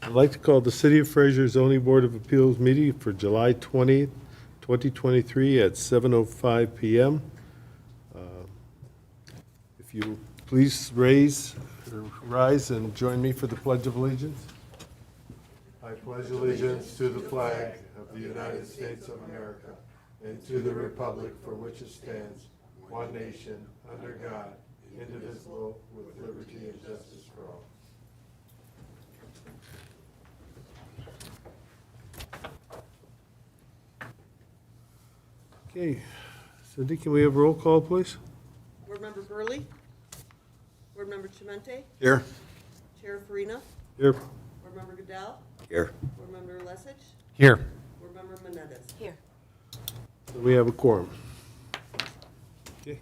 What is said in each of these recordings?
I'd like to call the City of Fraser Zoning Board of Appeals meeting for July 20th, 2023 at 7:05 PM. If you please rise and join me for the Pledge of Allegiance. I pledge allegiance to the flag of the United States of America and to the republic for which it stands, one nation, under God, indivisible, with liberty and justice for all. Okay, Cindy, can we have a roll call, please? Board Member Burley? Board Member Chimente? Here. Chair Farina? Here. Board Member Goodell? Here. Board Member Lesich? Here. Board Member Menendez? Here. So we have a quorum. Okay.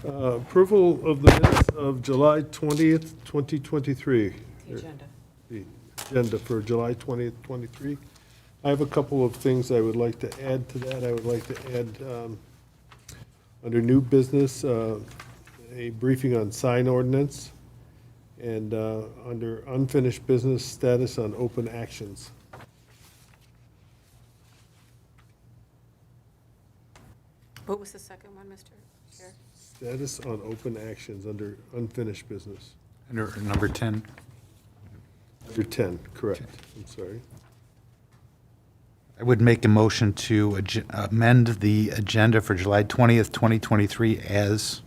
Approval of the minutes of July 20th, 2023. The agenda. The agenda for July 20th, 23. I have a couple of things I would like to add to that. I would like to add, under new business, a briefing on sign ordinance, and under unfinished business, status on open actions. What was the second one, Mr. Chair? Status on open actions under unfinished business. Under number 10. Under 10, correct. I'm sorry. I would make a motion to amend the agenda for July 20th, 2023 as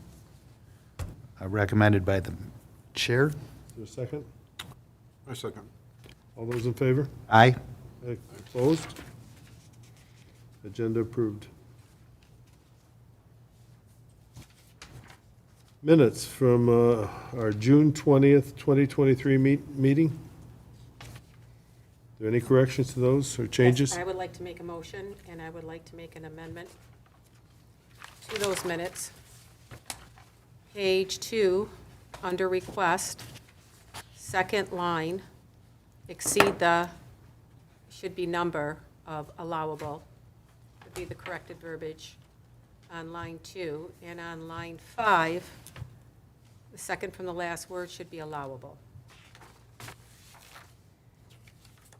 recommended by the chair. Is there a second? I second. All those in favor? Aye. Opposed? Agenda approved. Minutes from our June 20th, 2023 meeting. Are there any corrections to those or changes? Yes, I would like to make a motion, and I would like to make an amendment to those minutes. Page 2, under request, second line, exceed the, should be number of allowable, would be the corrected verbiage on line 2. And on line 5, the second from the last word should be allowable.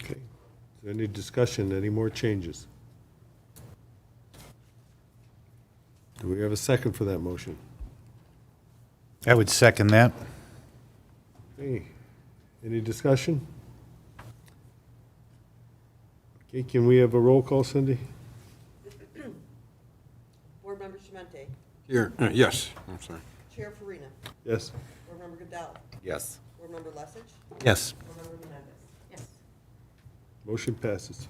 Okay. Is there any discussion, any more changes? Do we have a second for that motion? I would second that. Okay. Any discussion? Okay, can we have a roll call, Cindy? Board Member Chimente? Here, yes, I'm sorry. Chair Farina? Yes. Board Member Goodell? Yes. Board Member Lesich? Yes. Board Member Menendez? Yes. Motion passes.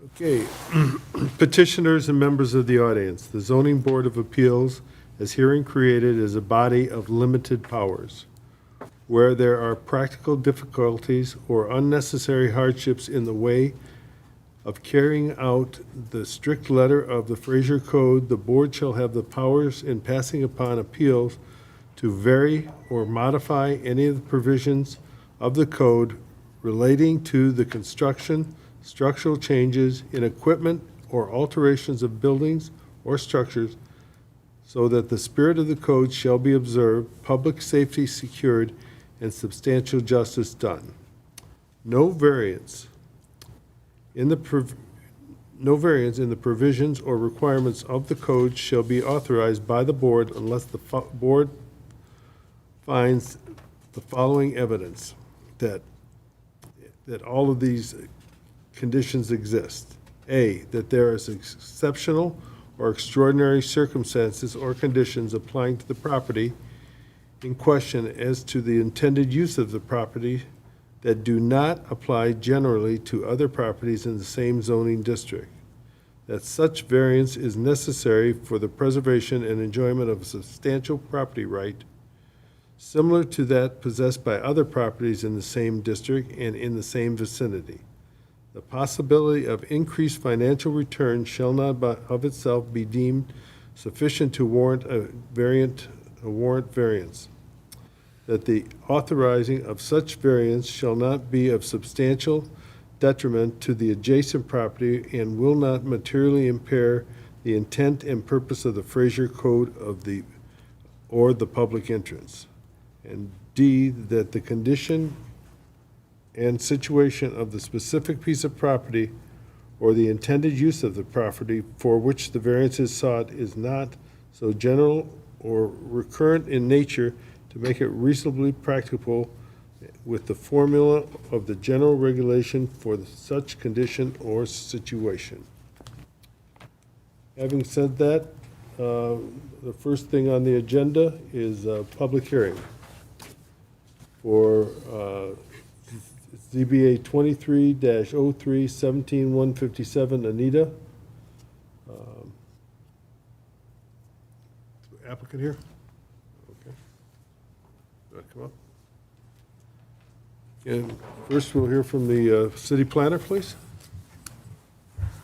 Okay, petitioners and members of the audience, the Zoning Board of Appeals is herein created as a body of limited powers. Where there are practical difficulties or unnecessary hardships in the way of carrying out the strict letter of the Fraser Code, the board shall have the powers in passing upon appeals to vary or modify any of the provisions of the code relating to the construction, structural changes in equipment, or alterations of buildings or structures, so that the spirit of the code shall be observed, public safety secured, and substantial justice done. No variance in the provisions or requirements of the code shall be authorized by the board unless the board finds the following evidence that all of these conditions exist. A, that there is exceptional or extraordinary circumstances or conditions applying to the property in question as to the intended use of the property that do not apply generally to other properties in the same zoning district. That such variance is necessary for the preservation and enjoyment of a substantial property right similar to that possessed by other properties in the same district and in the same vicinity. The possibility of increased financial return shall not of itself be deemed sufficient to warrant a variance. That the authorizing of such variance shall not be of substantial detriment to the adjacent property and will not materially impair the intent and purpose of the Fraser Code or the public interest. And D, that the condition and situation of the specific piece of property or the intended use of the property for which the variance is sought is not so general or recurrent in nature to make it reasonably practicable with the formula of the general regulation for such condition or situation. Having said that, the first thing on the agenda is a public hearing for ZBA 23-03-17157 Anita. Applicant here? Okay. You wanna come up? And first, we'll hear from the city planner, please.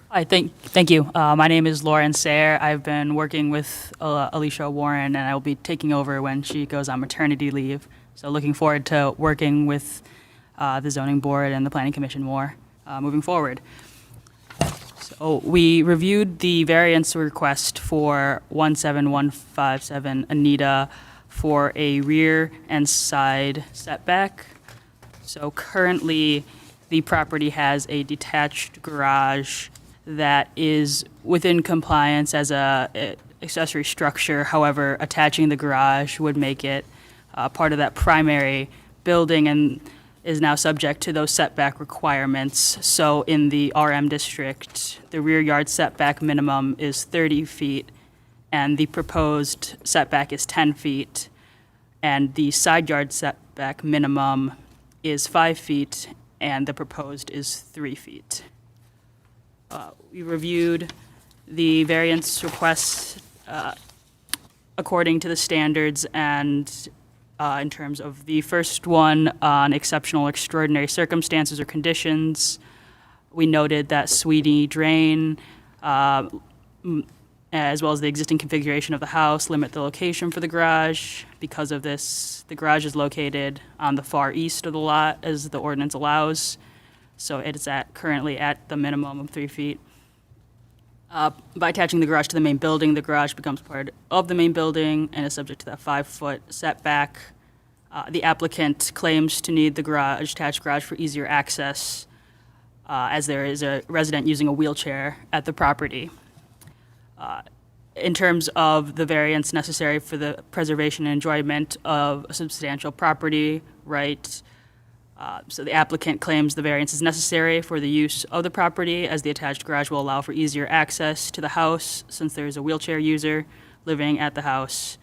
Hi, thank you. My name is Lauren Sayre. I've been working with Alicia Warren, and I will be taking over when she goes on maternity leave. So looking forward to working with the zoning board and the planning commission more moving forward. So we reviewed the variance request for 17157 Anita for a rear and side setback. So currently, the property has a detached garage that is within compliance as a accessory structure. However, attaching the garage would make it part of that primary building and is now subject to those setback requirements. So in the RM district, the rear yard setback minimum is 30 feet, and the proposed setback is 10 feet, and the side yard setback minimum is 5 feet, and the proposed is 3 feet. We reviewed the variance requests according to the standards, and in terms of the first one on exceptional extraordinary circumstances or conditions, we noted that Sweeney Drain, as well as the existing configuration of the house, limit the location for the garage. Because of this, the garage is located on the far east of the lot, as the ordinance allows. So it is currently at the minimum of 3 feet. By attaching the garage to the main building, the garage becomes part of the main building and is subject to that 5-foot setback. The applicant claims to need the attached garage for easier access, as there is a resident using a wheelchair at the property. In terms of the variance necessary for the preservation and enjoyment of a substantial property right, so the applicant claims the variance is necessary for the use of the property, as the attached garage will allow for easier access to the house since there is a wheelchair user living at the house.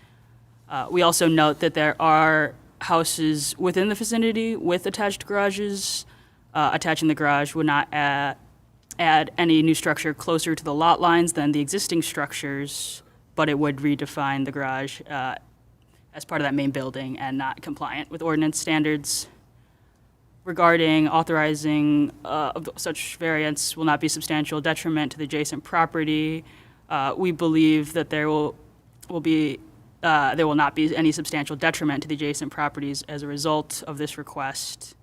We also note that there are houses within the vicinity with attached garages. Attaching the garage would not add any new structure closer to the lot lines than the existing structures, but it would redefine the garage as part of that main building and not compliant with ordinance standards. Regarding authorizing of such variance will not be substantial detriment to the adjacent property. We believe that there will not be any substantial detriment to the adjacent properties as a result of this request.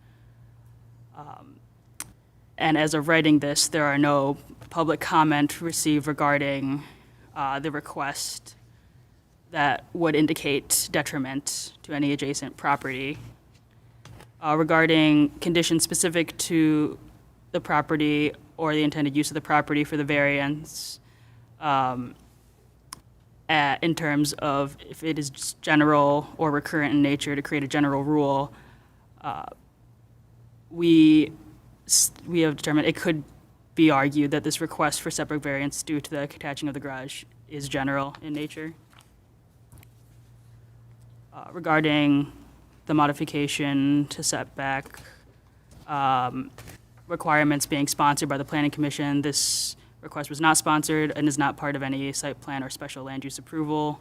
And as of writing this, there are no public comment received regarding the request that would indicate detriment to any adjacent property. Regarding conditions specific to the property or the intended use of the property for the variance, in terms of if it is just general or recurrent in nature to create a general rule, we have determined it could be argued that this request for separate variance due to the attaching of the garage is general in nature. Regarding the modification to setback requirements being sponsored by the Planning Commission, this request was not sponsored and is not part of any site plan or special land use approval.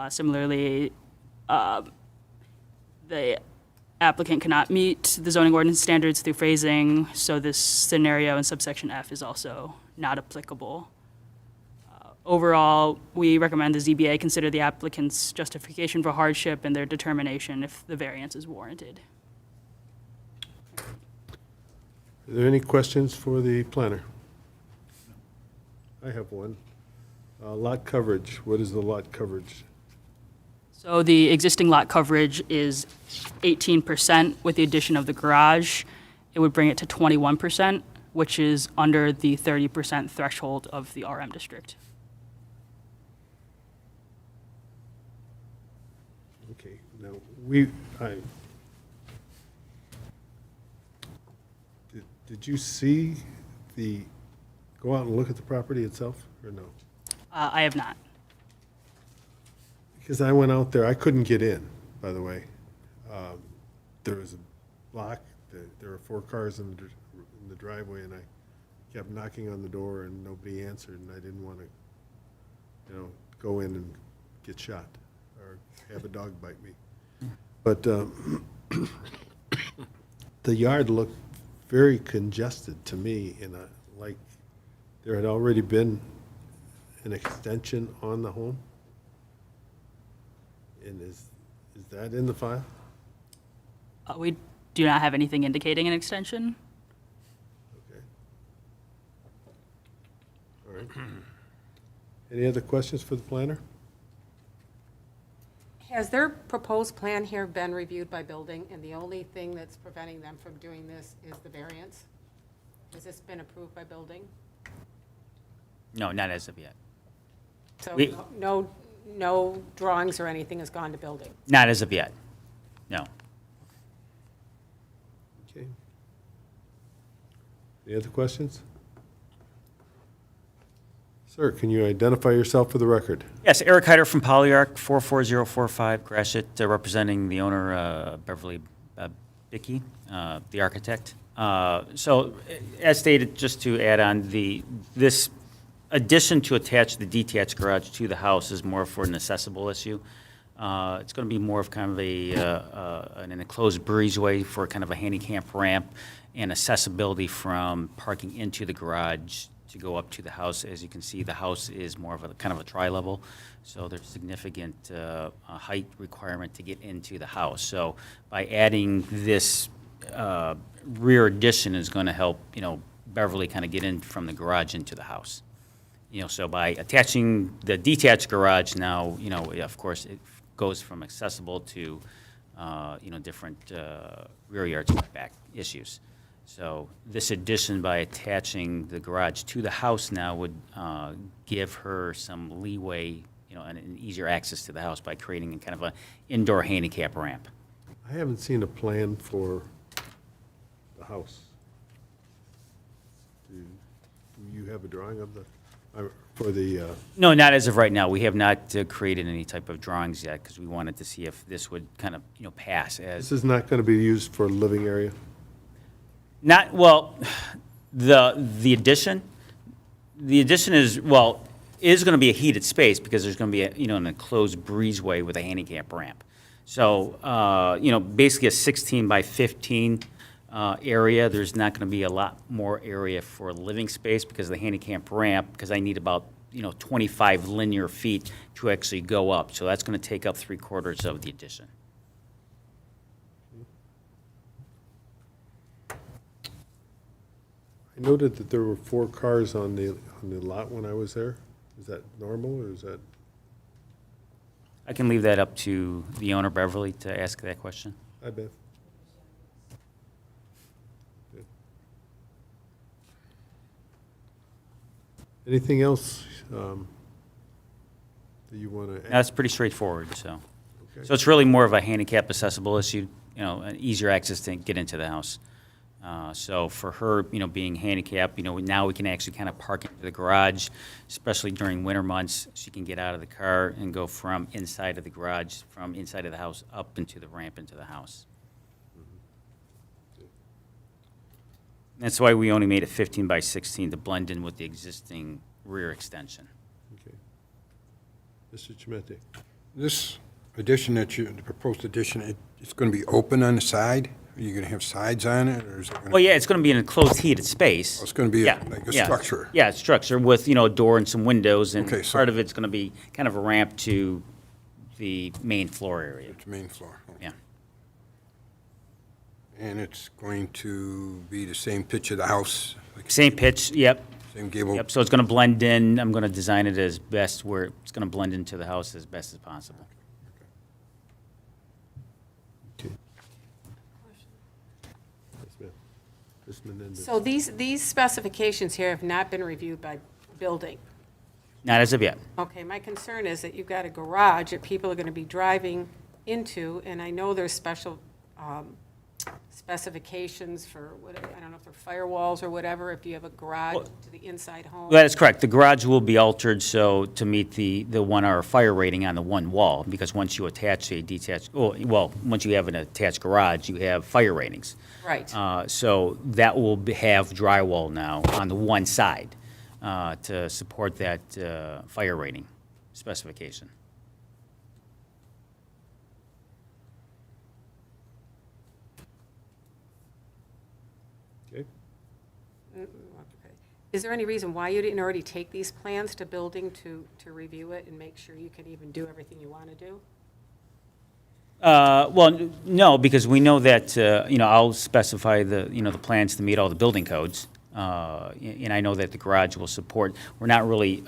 Similarly, the applicant cannot meet the zoning ordinance standards through phrasing, so this scenario in subsection F is also not applicable. Overall, we recommend the ZBA consider the applicant's justification for hardship and their determination if the variance is warranted. Are there any questions for the planner? I have one. Lot coverage, what is the lot coverage? So the existing lot coverage is 18%. With the addition of the garage, it would bring it to 21%, which is under the 30% threshold of the RM district. Okay, now, did you see go out and look at the property itself, or no? I have not. Because I went out there, I couldn't get in, by the way. There was a block, there were 4 cars in the driveway, and I kept knocking on the door, and nobody answered, and I didn't want to, go in and get shot, or have a dog bite me. But the yard looked very congested to me, like there had already been an extension on the home. And is that in the file? We do not have anything indicating an extension. Okay. All right. Any other questions for the planner? Has their proposed plan here been reviewed by building, and the only thing that's preventing them from doing this is the variance? Has this been approved by building? No, not as of yet. So We- no drawings or anything has gone to building? Not as of yet. No. Okay. Any other questions? Sir, can you identify yourself for the record? Yes, Eric Heider from Polyarc, 44045 Gratiot, representing the owner, Beverly Bickey, the architect. So, as stated, just to add on, this addition to attach the detached garage to the house is more for an accessible issue. It's going to be more of kind of an enclosed breezeway for kind of a handicap ramp and accessibility from parking into the garage to go up to the house. As you can see, the house is more of a kind of a tri-level, so there's significant height requirement to get into the house. So by adding this rear addition is going to help, Beverly kind of get in from the garage into the house. So by attaching the detached garage now, of course, it goes from accessible to, different rear yard setback issues. So this addition, by attaching the garage to the house now, would give her some leeway, and easier access to the house by creating kind of an indoor handicap ramp. I haven't seen a plan for the house. Do you have a drawing of for the, No, not as of right now. We have not created any type of drawings yet because we wanted to see if this would kind of, pass as. this is not going to be used for a living area? Not, well, the addition is, is going to be a heated space because there's going to be an enclosed breezeway with a handicap ramp. So, basically a 16 by 15 area. There's not going to be a lot more area for living space because of the handicap ramp, because I need about, 25 linear feet to actually go up. So that's going to take up 3/4 of the addition. I noted that there were 4 cars on the lot when I was there. Is that normal, or is that? I can leave that up to the owner, Beverly, to ask that question. Hi, Beth. Good. Anything else that you want to add? That's pretty straightforward, so. Okay. So it's really more of a handicap accessible issue, an easier access to get into the house. So for her, being handicapped, now we can actually kind of park into the garage, especially during winter months. She can get out of the car and go from inside of the garage, from inside of the house, up into the ramp into the house. That's why we only made it 15 by 16 to blend in with the existing rear extension. Okay. Mr. Chimete? This addition the proposed addition, it's going to be open on the side? Are you going to have sides on it, or is it going to? Well, yeah, it's going to be an enclosed heated space. It's going to be Yeah, like a yeah. structure? Yeah, it's structure with, a door and some windows, and Okay, so- part of it's going to be kind of a ramp to the main floor area. It's main floor? Okay. Yeah. And it's going to be the same pitch of the house? like Same pitch, yep. Same gable? Yep, so it's going to blend in. I'm going to design it as best where it's going to blend into the house as best as possible. Ms. Menendez? So these specifications here have not been reviewed by building. Not as of yet. Okay, my concern is that you've got a garage that people are going to be driving into, and I know there's special specifications for, what, I don't know if they're firewalls or whatever, if you have a garage to the inside home. That is correct. The garage will be altered so to meet the 1-hour fire rating on the one wall, because once you attach a detached, well, once you have an attached garage, you have fire ratings. Right. So that will have drywall now on the one side to support that fire rating specification. Okay. Okay. Is there any reason why you didn't already take these plans to building to review it and make sure you can even do everything you want to do? Well, no, because we know that, I'll specify the plans to meet all the building codes. And I know that the garage will support, we're not really,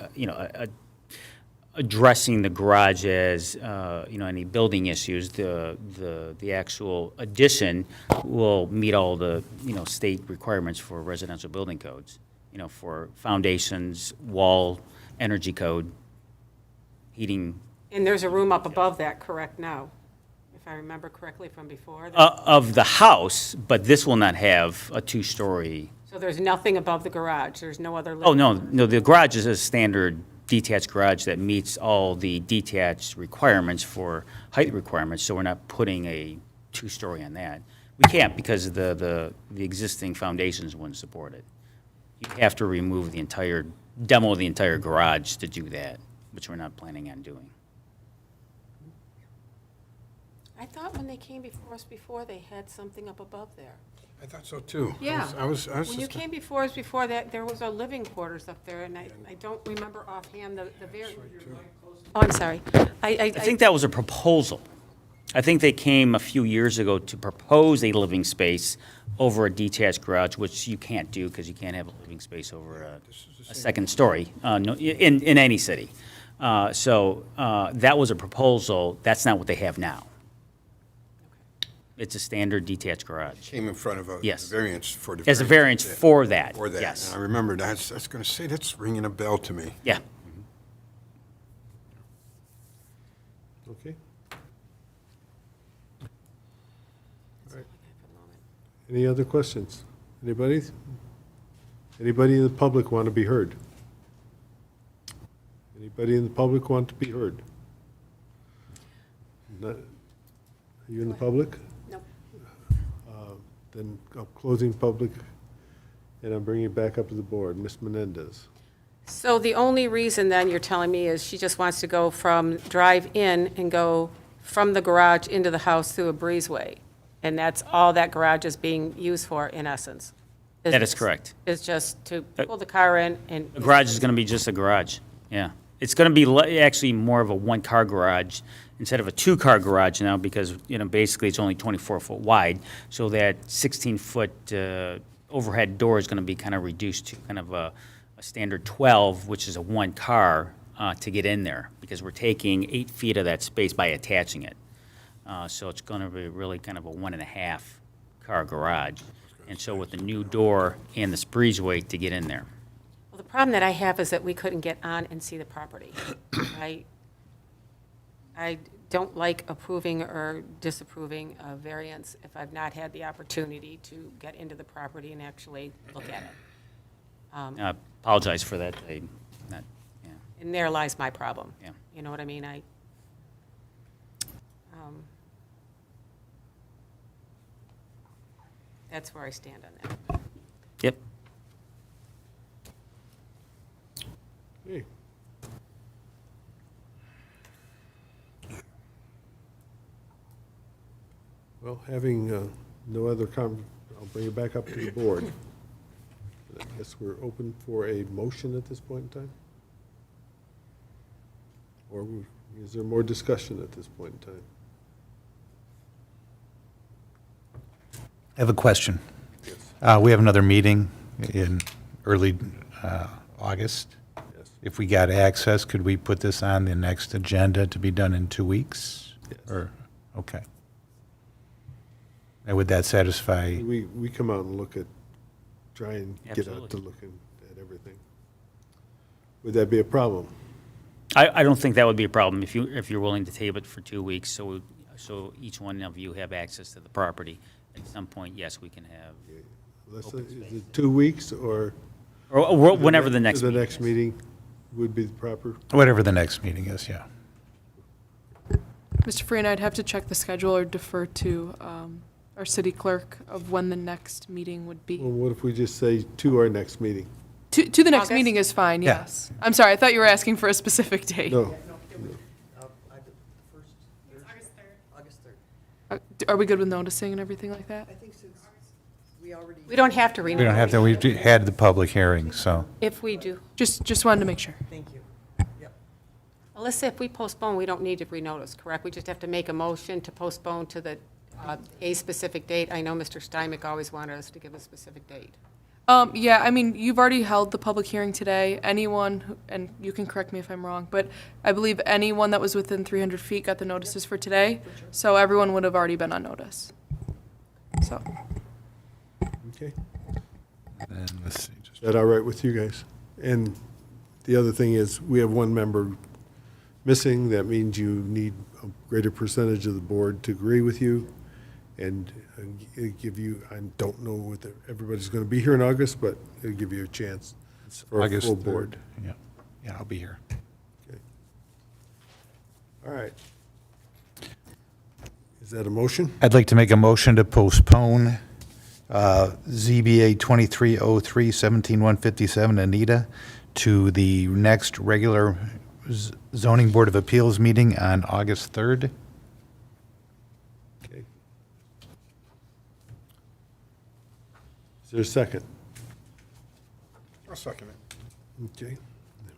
addressing the garage as, any building issues. The actual addition will meet all the, state requirements for residential building codes, for foundations, wall, energy code, heating. And there's a room up above that, correct, now? If I remember correctly from before? Of the house, but this will not have a two-story. So there's nothing above the garage? There's no other? Oh, no, the garage is a standard detached garage that meets all the detached requirements for height requirements, so we're not putting a two-story on that. We can't because the existing foundations wouldn't support it. You have to remove demo the entire garage to do that, which we're not planning on doing. I thought when they came before us before, they had something up above there. I thought so too. Yeah. I was When you just, came before us before that, there was a living quarters up there, and I don't remember offhand the very. Oh, I'm sorry. I think that was a proposal. I think they came a few years ago to propose a living space over a detached garage, which you can't do because you can't have a living space over a second story in any city. So that was a proposal. That's not what they have now. It's a standard detached garage. came in front of a Yes. variance for the. As a variance for that, For that. yes. And I remember that's going to say, that's ringing a bell to me. Yeah. Okay. All right. Any other questions? Anybody? Anybody in the public want to be heard? Anybody in the public want to be heard? Not- Are you in the public? No. Then I'm closing public, and I'm bringing it back up to the board. Ms. Menendez. So the only reason then you're telling me is she just wants to go drive in and go from the garage into the house through a breezeway? And that's all that garage is being used for, in essence? That is correct. Is just to pull the car in and? The garage is going to be just a garage, yeah. It's going to be actually more of a one-car garage instead of a two-car garage now because, basically it's only 24-foot wide. So that 16-foot overhead door is going to be kind of reduced to kind of a standard 12, which is a one-car to get in there because we're taking 8 feet of that space by attaching it. So it's going to be really kind of a 1.5-car garage. And so with the new door and this breezeway to get in there. Well, the problem that I have is that we couldn't get on and see the property. I don't like approving or disapproving a variance if I've not had the opportunity to get into the property and actually look at it. I apologize for that. Yeah. And there lies my problem. Yeah. You know what I mean? That's where I stand on that. Yep. Okay. Well, having no other I'll bring it back up to the board. I guess we're open for a motion at this point in time? Or is there more discussion at this point in time? I have a question. We have another meeting in early August. Yes. If we got access, could we put this on the next agenda to be done in 2 weeks? Yes. Or, okay. And would that satisfy? We come out and look at try and get out to Absolutely. looking at everything. Would that be a problem? I don't think that would be a problem if you're willing to table it for 2 weeks, so each one of you have access to the property. At some point, yes, we can have, Is it 2 weeks or? or whenever the next The meeting next is. meeting would be the proper? Whatever the next meeting is, yeah. Mr. Freeman, I'd have to check the schedule or defer to our city clerk of when the next meeting would Well, be. what if we just say to our next meeting? To the next August? meeting is fine, Yeah. yes. I'm sorry, I thought you were asking for a specific date. No, Are we good with noticing and everything like that? I think since we already. We don't have to renew. We don't have to, we had the public hearing, so. If we do. Just wanted to make sure. Thank you. Yep. Alyssa, if we postpone, we don't need to renotice, correct? We just have to make a motion to postpone to the, a specific date. I know Mr. Steinmeier always wanted us to give a specific date. Yeah, I mean, you've already held the public hearing today. Anyone, and you can correct me if I'm wrong, but I believe anyone that was within 300 feet got the notices for today, so everyone would have already been on notice. So, okay. And let's see, just- Is that all right with you guys? And the other thing is, we have one member missing. That means you need a greater percentage of the board to agree with you and give you, I don't know whether everybody's going to be here in August, but it'll give you a chance for a August full 3rd. board. Yeah, yeah, I'll be here. Okay. All right. Is that a motion? I'd like to make a motion to postpone ZBA 2303, 17157 Anita to the next regular zoning board of appeals meeting on August 3rd. Okay. Is there a second? I'll second it. Okay.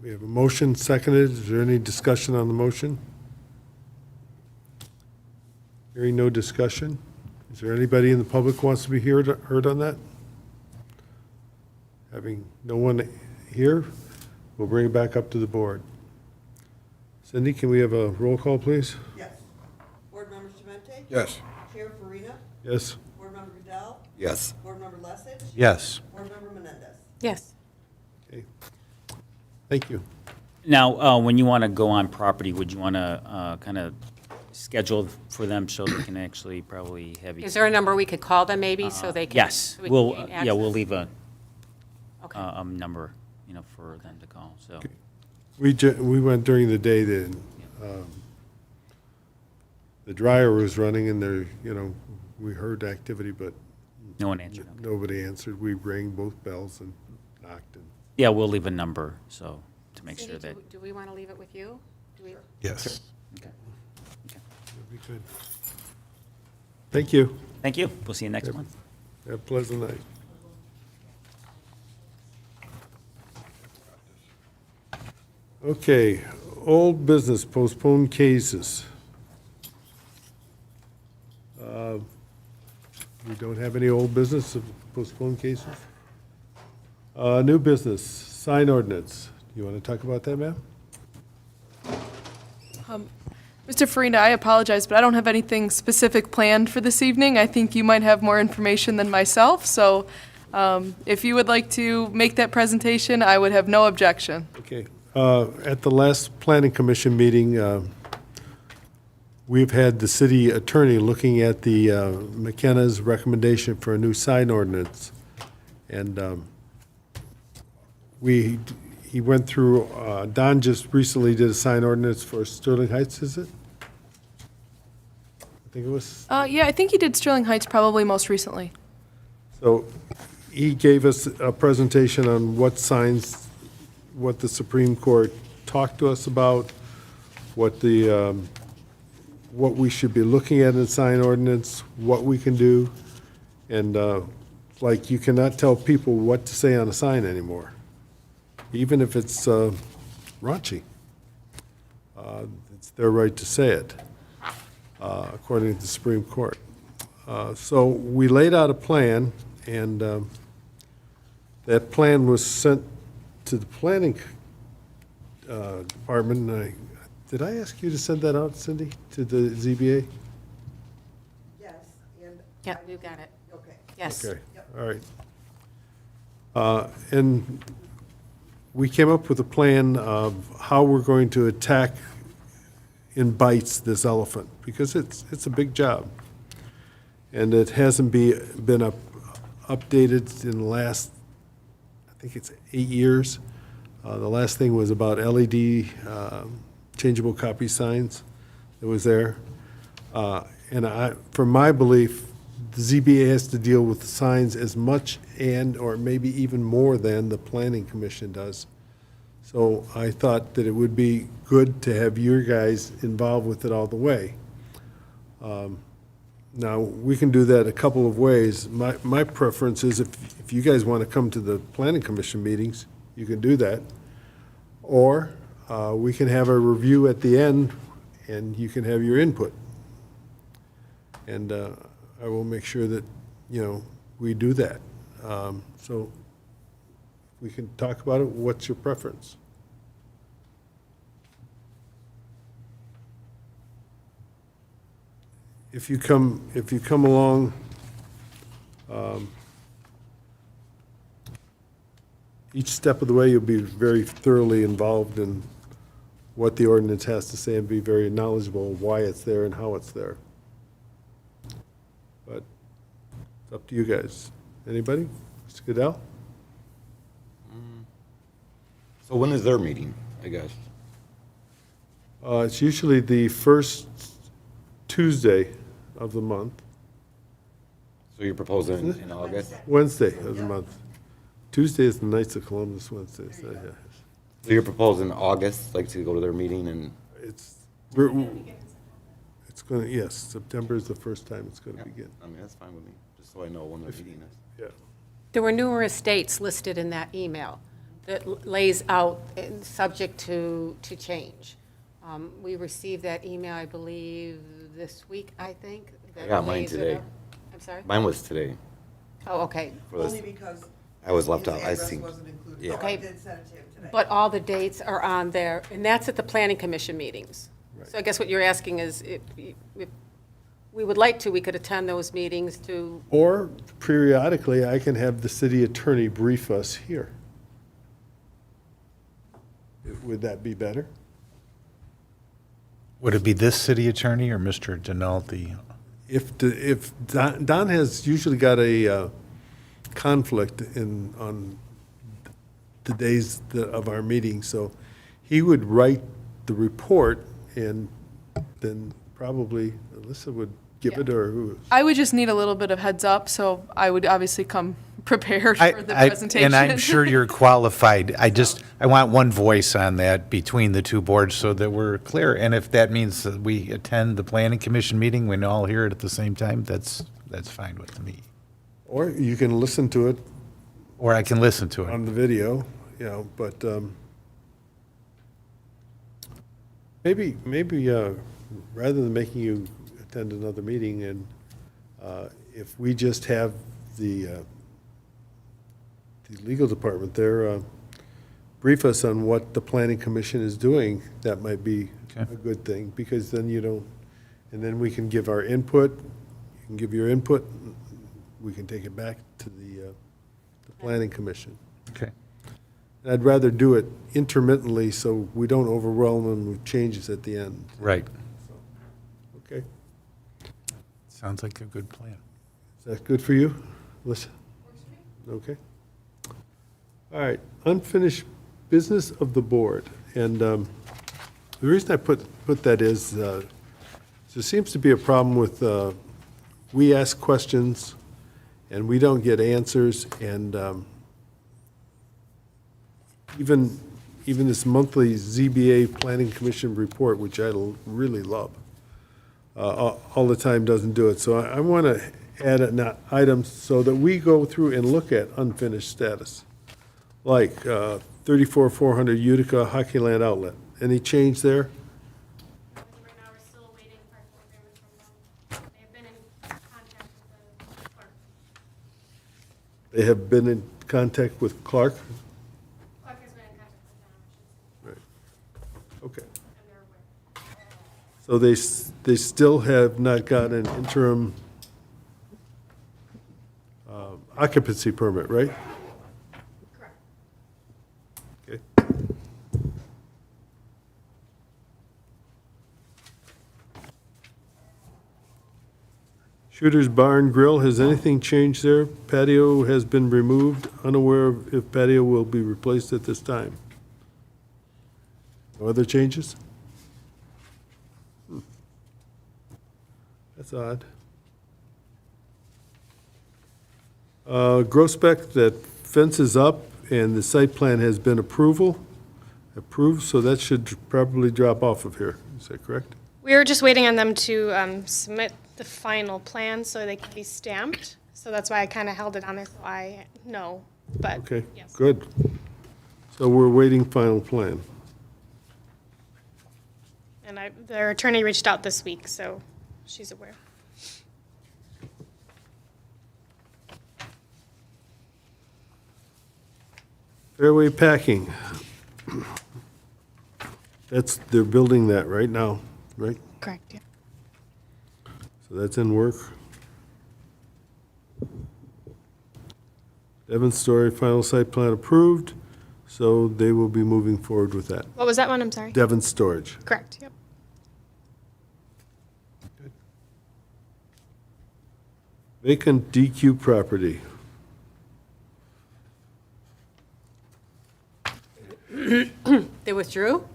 We have a motion seconded. Is there any discussion on the motion? Hearing no discussion. Is there anybody in the public who wants to be heard on that? Having no one here, we'll bring it back up to the board. Cindy, can we have a roll call, please? Yes. Board Member Shemente? Yes. Chair Farina? Yes? Board Member Goodell? Yes. Board Member Lesich? Yes. Board Member Menendez? Yes. Okay. Thank you. Now, when you want to go on property, would you want to kind of schedule for them so they can actually probably have you? Is there a number we could call them maybe so they can? Yes, so we can we'll, gain yeah, we'll access? leave a Okay. number, for them to call, so. We went during the day, the dryer was running and there, we heard activity, but No one answered. Okay. nobody answered. We rang both bells and knocked and. Yeah, we'll leave a number, so, to make Cindy, sure that. do we want to leave it with you? Do we? Yes. Okay. That'd be good. Thank you. Thank you. We'll see you next Yep. month. Have a pleasant night. Okay, old business, postponed cases. We don't have any old business of postponed cases? New business, sign ordinance. You want to talk about that, ma'am? Mr. Farina, I apologize, but I don't have anything specific planned for this evening. I think you might have more information than myself, so if you would like to make that presentation, I would have no objection. Okay. At the last planning commission meeting, we've had the city attorney looking at the McKenna's recommendation for a new sign ordinance. And he went through, Don just recently did a sign ordinance for Sterling Heights, is it? I think it was. Yeah, I think you did Sterling Heights probably most recently. So he gave us a presentation on what signs, what the Supreme Court talked to us about, what we should be looking at in the sign ordinance, what we can do. And like, you cannot tell people what to say on a sign anymore, even if it's raunchy. It's their right to say it, according to the Supreme Court. So we laid out a plan, and that plan was sent to the planning department. Did I ask you to send that out, Cindy, to the ZBA? Yes, and. Yeah, you got it. Okay. Yes. Okay, all right. And we came up with a plan of how we're going to attack in bites this elephant, because it's a big job. And it hasn't been updated in the last, I think it's 8 years. The last thing was about LED changeable copy signs that was there. And from my belief, the ZBA has to deal with the signs as much or maybe even more than the Planning Commission does. So I thought that it would be good to have your guys involved with it all the way. Now, we can do that a couple of ways. My preference is if you guys want to come to the Planning Commission meetings, you can do that. Or we can have a review at the end, and you can have your input. And I will make sure that, we do that. So we can talk about it. What's your preference? If you come along, each step of the way, you'll be very thoroughly involved in what the ordinance has to say and be very knowledgeable of why it's there and how it's there. But it's up to you guys. Anybody? Mr. Goodell? So when is their meeting, I guess? It's usually the first Tuesday of the month, So you're proposing in August? Wednesday of the month. Tuesday is the Knights of Columbus Wednesday. So, yeah. So you're proposing August, like to go to their meeting and, It's going to, yes, September is the first time it's going to begin. I mean, that's fine with me, just so I know when their meeting is. Yeah. There were numerous dates listed in that email that lays out, subject to change. We received that email, I believe, this week, I think. I got mine lays it today. out. I'm sorry? Mine was today. Oh, okay. For this. Only because I was left his out. I address seen. wasn't included. Yeah. So I Okay. did send it to him today. But all the dates are on there, and that's at the Planning Commission meetings. So I guess what you're asking is, if we would like to, we could attend those meetings to, Or periodically, I can have the city attorney brief us here. Would that be better? Would it be this city attorney or Mr. Denaulty? If Don has usually got a conflict on the days of our meeting, so he would write the report, and then probably Alyssa would give it, or who? I would just need a little bit of heads up, so I would obviously come prepared for the presentation. And I'm sure you're qualified. I want one voice on that between the two boards so that we're clear. And if that means that we attend the planning commission meeting, we all hear it at the same time, that's fine with me. Or you can listen to it Or I can listen to it. on the video, but maybe rather than making you attend another meeting, and if we just have the legal department there brief us on what the planning commission is doing, that might be a Okay. good thing, because then and then we can give our input, you can give your input, we can take it back to the planning commission. Okay. And I'd rather do it intermittently so we don't overwhelm them with changes at the end. Right. Okay? Sounds like a good plan. Is that good for you, Melissa? Okay. All right, unfinished business of the board. And the reason I put that is, there seems to be a problem with, we ask questions and we don't get answers, and even this monthly ZBA Planning Commission report, which I really love, all the time doesn't do it. So I want to add an item so that we go through and look at unfinished status, like 34,400 Utica Hockey Land Outlet. Any change there? Right now, we're still waiting for agreement from them. They have been in contact with the clerk. They have been in contact with Clark? Clerk has been in contact with them, Right. Okay. and they're aware. So they still have not got an interim occupancy permit, right? Shooter's Barn Grill, has anything changed there? Patio has been removed, unaware of if patio will be replaced at this time. No other changes? That's odd. Grospec, that fence is up and the site plan has been approved, so that should probably drop off of here. Is that correct? We were just waiting on them to submit the final plan so they can be stamped. So that's why I kind of held it on there, so I know, but Okay, yes. good. So we're waiting final plan. And their attorney reached out this week, so she's aware. Fairway Packing. They're building that right now, right? Correct, yeah. So that's in work. Devon Story, final site plan approved, so they will be moving forward with that. What was that one? I'm sorry. Devon Storage. Correct, yep. Vacant DQ property. They withdrew?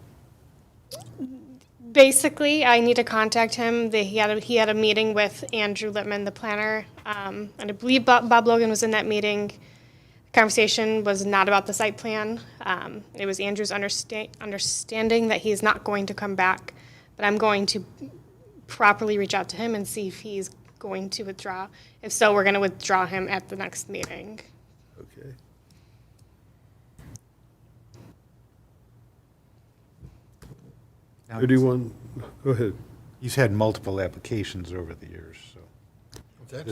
Basically, I need to contact him. He had a meeting with Andrew Littman, the planner, and I believe Bob Logan was in that meeting. Conversation was not about the site plan. It was Andrew's understanding that he's not going to come back, but I'm going to properly reach out to him and see if he's going to withdraw. If so, we're going to withdraw him at the next meeting. Okay. Now, 31, go ahead. He's had multiple applications over the years, so Okay.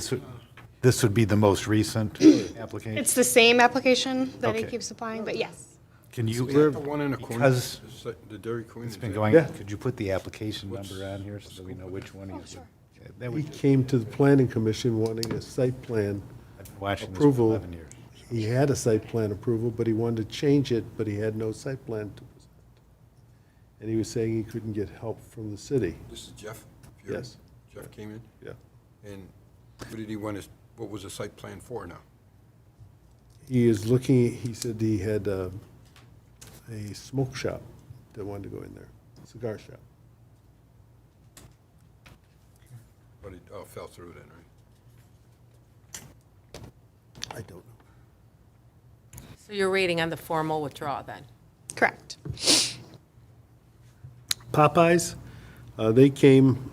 this would be the most recent application? It's the same application that he Okay. keeps applying, but yes. Can Is you, that the one in the corner? because The Dairy Queen? it's is been that- going, Yeah. could you put the application number on here so that we know which one he is? That He would, came to the planning commission wanting a site plan. I've been watching this for approval. 11 years. He had a site plan approval, but he wanted to change it, but he had no site plan to present. And he was saying he couldn't get help from the city. This is Jeff? Fury? Yes. Jeff came in? Yeah. And what did he want us, what was the site plan for now? He is looking, he said he had a smoke shop that wanted to go in there, cigar shop. But it fell through then, right? I don't know. So you're waiting on the formal withdrawal then? Correct. Popeyes, they came,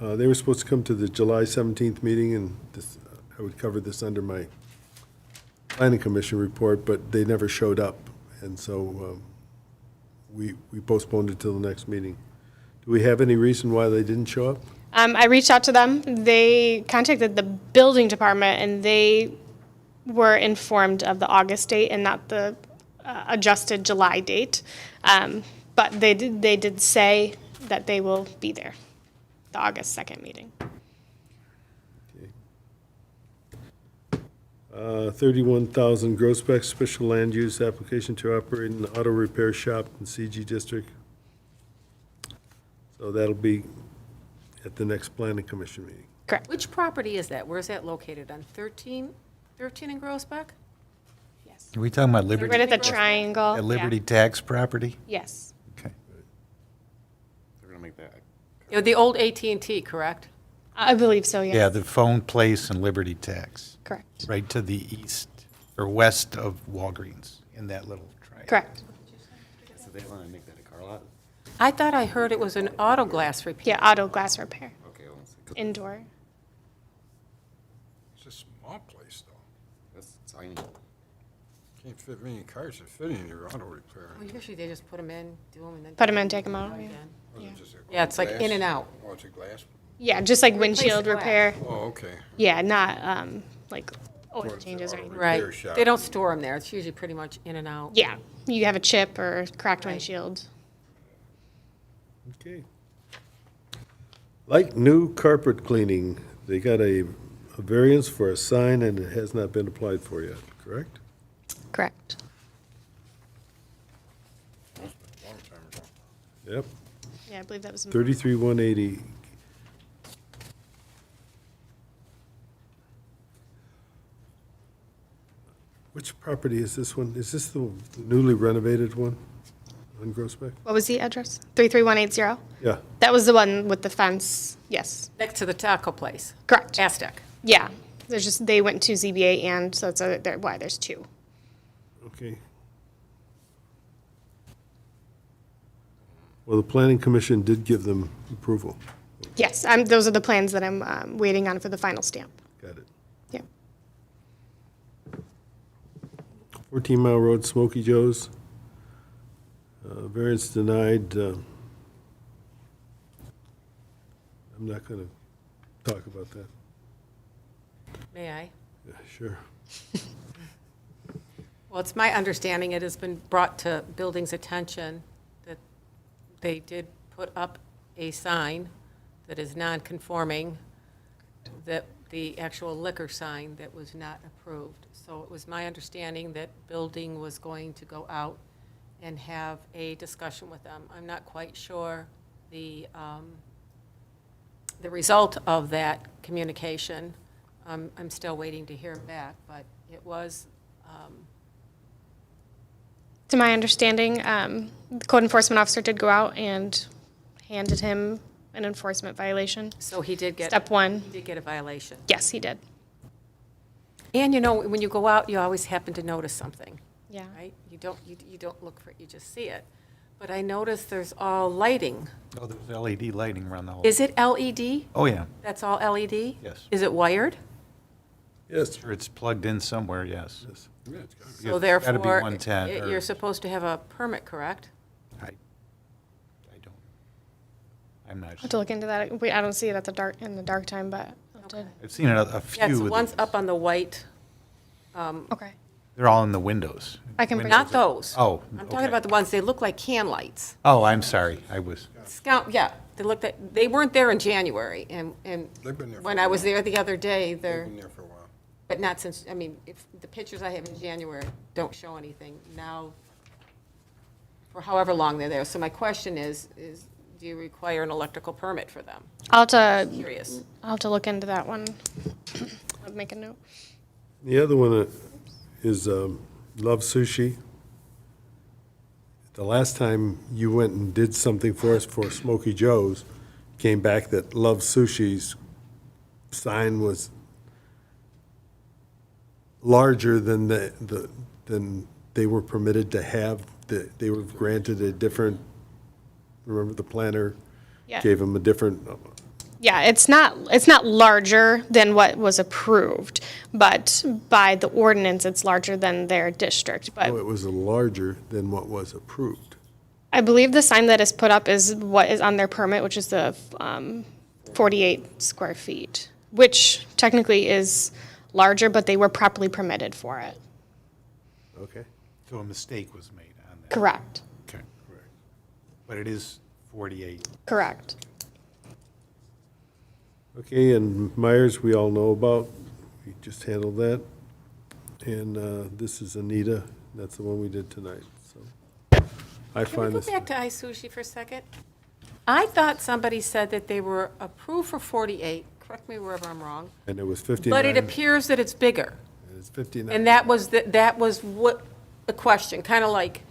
they were supposed to come to the July 17th meeting, and this, I would cover this under my planning commission report, but they never showed up, and so we postponed it till the next meeting. Do we have any reason why they didn't show up? I reached out to them. They contacted the building department, and they were informed of the August date and not the adjusted July date. But they did say that they will be there, the August 2nd meeting. 31,000 Grospec special land use application to operate an auto repair shop in CG district. So that'll be at the next planning commission meeting. Correct. Which property is that? Where's that located? On 13 in Groesbeck? Yes. Are we talking about Right Liberty, at the triangle. at yeah. Liberty tax property? Yes. Okay. They're gonna make that. The old AT&T, correct? I believe so, yes. Yeah, the phone place and Liberty tax, Correct. right to the east or west of Walgreens in that little triangle. Correct. So they wanna make that a car lot? I thought I heard it was an auto glass repair. Yeah, auto glass repair, Okay, well, it's- indoor. It's a small place, though. that's tiny. Can't fit many cars that fit in your auto repair. Well, usually they just put them in, do them, and then. Put 'em in, take 'em out, yeah. Again. Or is it Yeah. just a Yeah, it's like glass? in and out. Oh, it's a glass? Yeah, just like Replace the windshield glass. repair. Oh, okay. Yeah, not like oil Towards the changes or auto anything. repair Right. shop. They don't store them there. It's usually pretty much in and out. Yeah, you have a chip or cracked Right. windshield. Okay. Like new carpet cleaning, they got a variance for a sign and it has not been applied for yet, correct? Correct. Long time ago. Yep, Yeah, I believe that was. 33,180. Which property is this one? Is this the newly renovated one on Groesbeck? What was the address? 33180? Yeah, That was the one with the fence, yes. Next to the taco place, Correct. Aztec. Yeah, there's just, they went to ZBA and, so that's why there's two. okay. Well, the planning commission did give them approval. Yes, those are the plans that I'm waiting on for the final stamp. Got it. Yeah. 14 Mile Road, Smoky Joe's. Variance denied. I'm not going to talk about that. May I? Yeah, sure. Well, it's my understanding, it has been brought to building's attention that they did put up a sign that is non-conforming, that the actual liquor sign that was not approved. So it was my understanding that building was going to go out and have a discussion with them. I'm not quite sure the result of that communication. I'm still waiting to hear back, but it was, To my understanding, the code enforcement officer did go out and handed him an enforcement violation. so he did get. Step one. He did get a violation. Yes, he did. And you know, when you go out, you always happen to notice something, Yeah. right? You don't look for it, you just see it. But I noticed there's all lighting. Oh, there's LED lighting around the whole. Is it LED? Oh, yeah. That's all LED? Yes. Is it wired? Yes. Sure, it's plugged in somewhere, yes. Yes. Yeah, it's gotta be. So It's gotta be therefore, 110 or- you're supposed to have a permit, correct? I don't, I'm not I'll have sure. to look into that. I don't see it in the dark time, but I'll have to. I've seen a few. Yes, of one's these. up on the white, Okay. They're all in the windows. I can bring- not those. Oh, I'm talking okay. about the ones, they look like can lights. Oh, I'm sorry, I was, Scout, yeah, they weren't there in January, and They've been there for when a I was while. there the other day, They've they're, been there for a while. but not since, I mean, if the pictures I have in January don't show anything, now, for however long they're there. So my question is do you require an electrical permit for them? I'll have Curious. to look into that one. I'll make a note. The other one is Love Sushi. The last time you went and did something for us for Smoky Joe's, came back that Love Sushi's sign was larger than than they were permitted to have. They were granted a different, remember the planner Yeah. gave them a different, Yeah, it's not larger than what was approved, but by the ordinance, it's larger than their district. But oh, it was larger than what was approved. I believe the sign that is put up is what is on their permit, which is the 48 square feet, which technically is larger, but they were properly permitted for it. Okay. so a mistake was made on that. Correct. Okay. But it is 48. Correct. Okay, and Myers, we all know about. We just handled that. And this is Anita. That's the one we did tonight, so. I Can we find go this, back to iSushi for a second? I thought somebody said that they were approved for 48, correct me wherever I'm wrong, and it was 59. but it appears that it's bigger. It's 59. And that was what the question, kind of like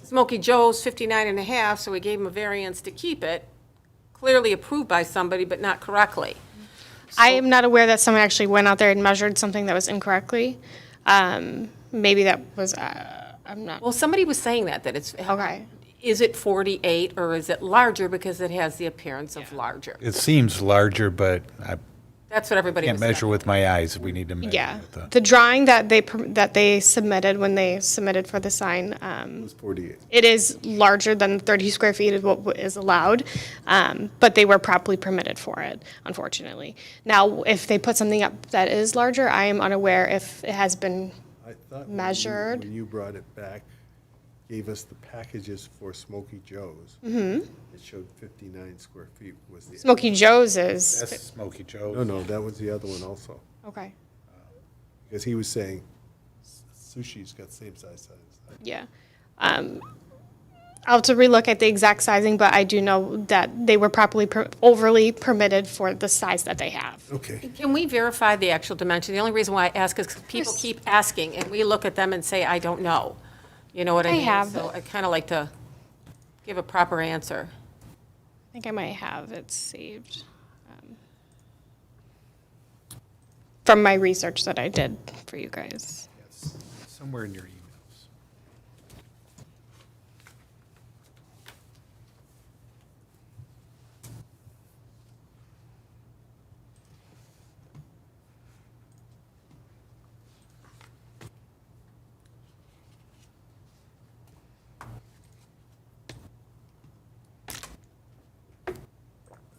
Smoky Joe's 59 and a half, so we gave him a variance to keep it, clearly approved by somebody, but not correctly. I am not aware that someone actually went out there and measured something that was incorrectly. Maybe that was, I'm not, Well, somebody was saying that it's. Okay. Is it 48 or is it larger because it has the appearance of larger? It seems larger, but I That's what everybody can't was measure saying. with my eyes. We need to measure yeah. with the. The drawing that they submitted when they submitted for the sign, It was 48. it is larger than 30 square feet is what is allowed, but they were properly permitted for it, unfortunately. Now, if they put something up that is larger, I am unaware if it has been, I thought Measured. when you brought it back, gave us the packages for Smoky Joe's. It showed 59 square feet was the. Smoky Joe's is, That's Smoky Joe's. No, that was the other one also. okay, Because he was saying Sushi's got same size. yeah. I'll have to relook at the exact sizing, but I do know that they were properly overly permitted for the size that they have. Okay. Can we verify the actual dimension? The only reason why I ask is 'cause people keep asking, and we look at them and say, I don't know. You know what I I mean? have. So I kind of like to give a proper answer. I think I might have it saved. From my research that I did for you guys. Yes, somewhere in your emails.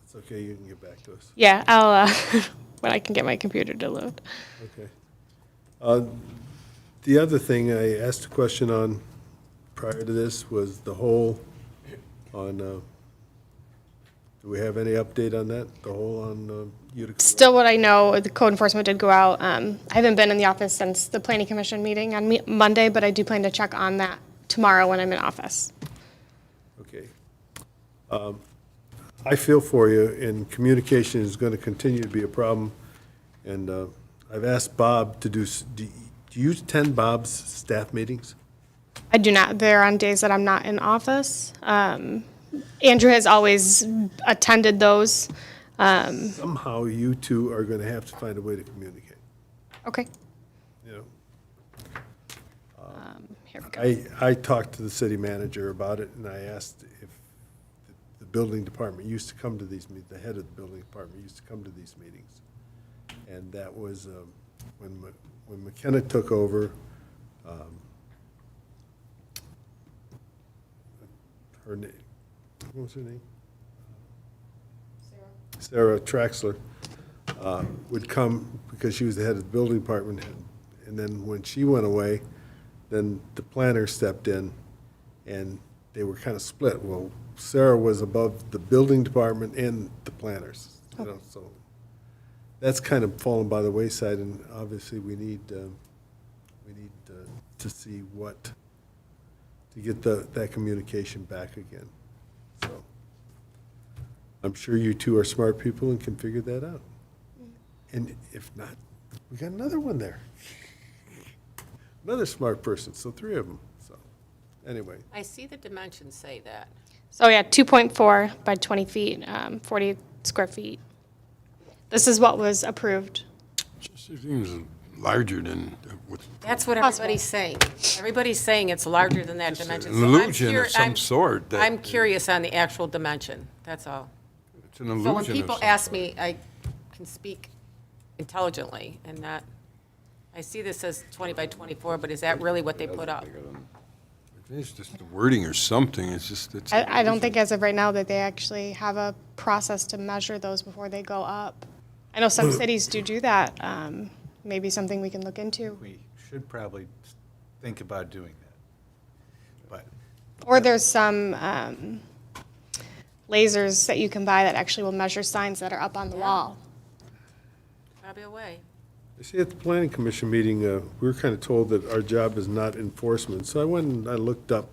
It's okay, you can get back to us. Yeah, I'll, when I can get my computer to load. Okay. The other thing I asked a question on prior to this was the hole on, do we have any update on that? The hole on Utica? Still what I know, the code enforcement did go out. I haven't been in the office since the planning commission meeting on Monday, but I do plan to check on that tomorrow when I'm in office. Okay. I feel for you, and communication is going to continue to be a problem. And I've asked Bob to do you attend Bob's staff meetings? I do not. They're on days that I'm not in office. Andrew has always attended those. Somehow you two are going to have to find a way to communicate, Okay. you know? Here we go. I talked to the city manager about it, and I asked if the building department used to come to these meetings, the head of the building department used to come to these meetings. And that was when McKenna took over, her name, what was her name? Sarah Traxler would come because she was the head of the building department. And then when she went away, then the planner stepped in, and they were kind of split. Well, Sarah was above the building department and the planners, you know, so that's kind of fallen by the wayside, and obviously we need to see what, to get that communication back again. So I'm sure you two are smart people and can figure that out. And if not, we got another one there. Another smart person, so 3 of them, so, anyway. I see the dimensions say that. So yeah, 2.4 by 20 feet, 40 square feet. This is what was approved. Just seems larger than what. That's what everybody's saying. Everybody's saying it's larger than that dimension. An So I'm illusion of curi- some I'm- sort. that- I'm curious on the actual dimension, that's all. It's an So when illusion of people some ask sort. me, I can speak intelligently and not, I see this as 20 by 24, but is that really what they put up? It's just the wording or something, it's just, it's. I don't think as of right now that they actually have a process to measure those before they go up. I know some cities do that. Maybe something we can look into. We should probably think about doing that. But Or there's some lasers that you can buy that actually will measure signs that are up on the wall. Probably a way. You see, at the planning commission meeting, we were kind of told that our job is not enforcement. So I went and I looked up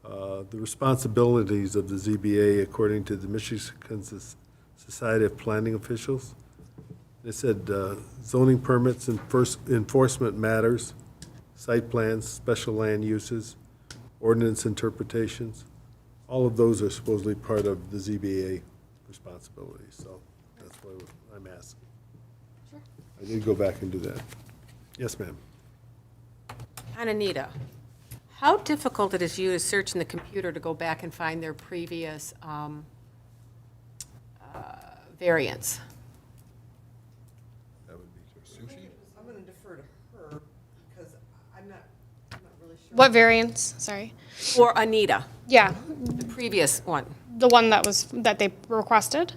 the responsibilities of the ZBA according to the Michigan Society of Planning Officials. It said zoning permits and enforcement matters, site plans, special land uses, ordinance interpretations. All of those are supposedly part of the ZBA responsibilities, so that's why I'm asking. I did go back and do that. Yes, ma'am. And Anita, how difficult it is for you to search in the computer to go back and find their previous variants? That would be I'm going to defer to her because I'm not really sure. What variants? Sorry. Or Anita, Yeah, the previous one? the one that they requested.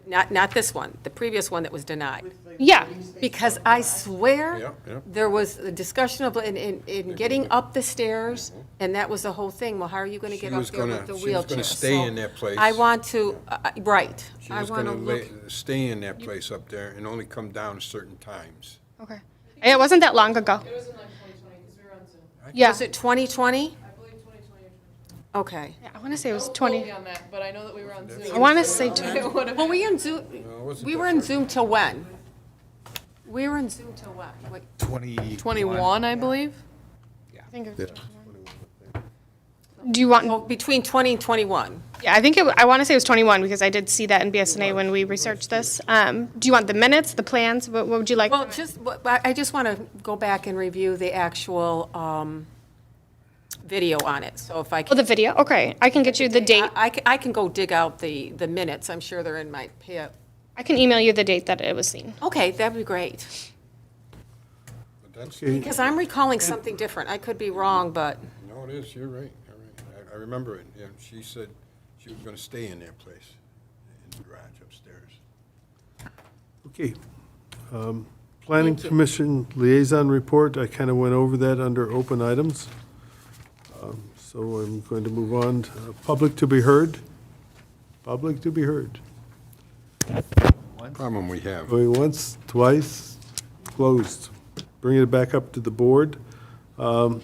Not this one, the previous one that was denied. Yeah. Because I swear, Yep, yep. there was a discussion of, in getting up the stairs, and that was the whole thing. Well, how are you going to She get up was there gonna- with the she was wheelchair? gonna stay So in that place. I want to, right. She I was want to gonna look. stay in that place up there and only come down at certain times. Okay. It wasn't that long ago. It was in like 2020 because we were on Zoom. Yeah. Was it 2020? I believe 2020. Okay. Yeah, I want to say it was Don't 20. quote me on that, but I know that we were on Zoom. I want to say 20. Well, we in Zoom, it wasn't we that were in far. Zoom till when? We were in Zoom till when? Wait, 21, I believe. I think it was 21. Do you want? oh, between 20 and 21. Yeah, I think I want to say it was 21 because I did see that in BSNA when we researched this. Do you want the minutes, the plans? What would you like? Well, I just want to go back and review the actual video on it, so if I Oh, can. the video. Okay, I can get you the date. I can go dig out the minutes, I'm sure they're in my I can email you the date that it was seen. Okay, that'd be great, But that's, Okay, because I'm recalling something different. I could be wrong, but, no, it is, you're right, you're right. I remember it, yeah, she said she was gonna stay in that place, in the garage upstairs. okay. Planning Thank you. Commission Liaison Report, I kind of went over that under open items. So I'm going to move on. Public to be heard. Public to be heard. Problem we have. Going once, twice, closed. Bringing it back up to the board. We'll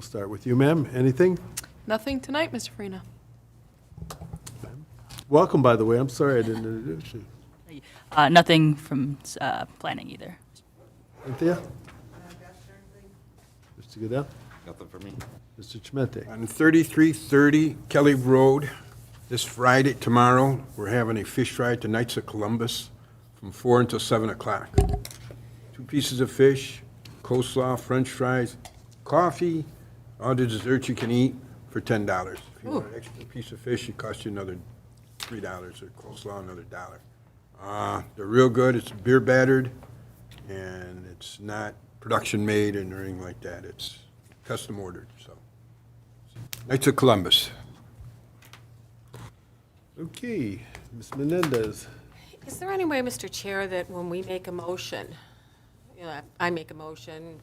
start with you, ma'am. Anything? Nothing tonight, Mr. Farina. Welcome, by the way. I'm sorry I didn't introduce you. Nothing from planning either. Cynthia? Mr. Goodell? Nothing for me. Mr. Chimente? On 3330 Kelly Road, this Friday, tomorrow, we're having a fish fry at the Knights of Columbus from 4 until 7 o'clock. 2 pieces of fish, coleslaw, french fries, coffee, all the desserts you can eat for $10. If you want an extra piece of fish, it costs you another $3, or coleslaw, another $1. They're real good. It's beer battered, and it's not production made and anything like that. It's custom ordered, so. Knights of Columbus. Okay, Ms. Menendez. is there any way, Mr. Chair, that when we make a motion, I make a motion,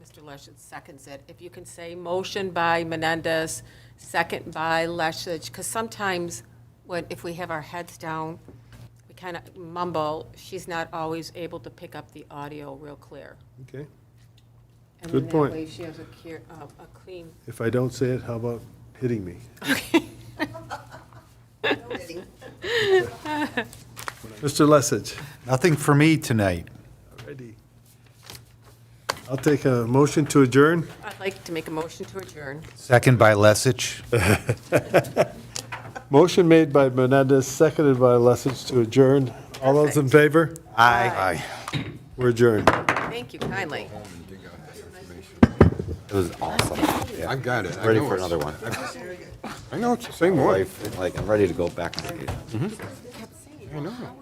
Mr. Leshich seconds it, if you can say motion by Menendez, second by Leshich, because sometimes if we have our heads down, we kind of mumble, she's not always able to pick up the audio real clear. Okay. And Good then point. that way she has a clean. If I don't say it, how about hitting me? Mr. Lessig? Nothing for me tonight. Alrighty. I'll take a motion to adjourn. I'd like to make a motion to adjourn. Second by Lessig. Motion made by Menendez, seconded by Lessig to adjourn. All those in favor? Aye. We're adjourned. Thank you kindly. It was awesome. I got it. I Ready know for it's- another one. I know, it's the same one. Like, I'm ready to go back on vacation. I know.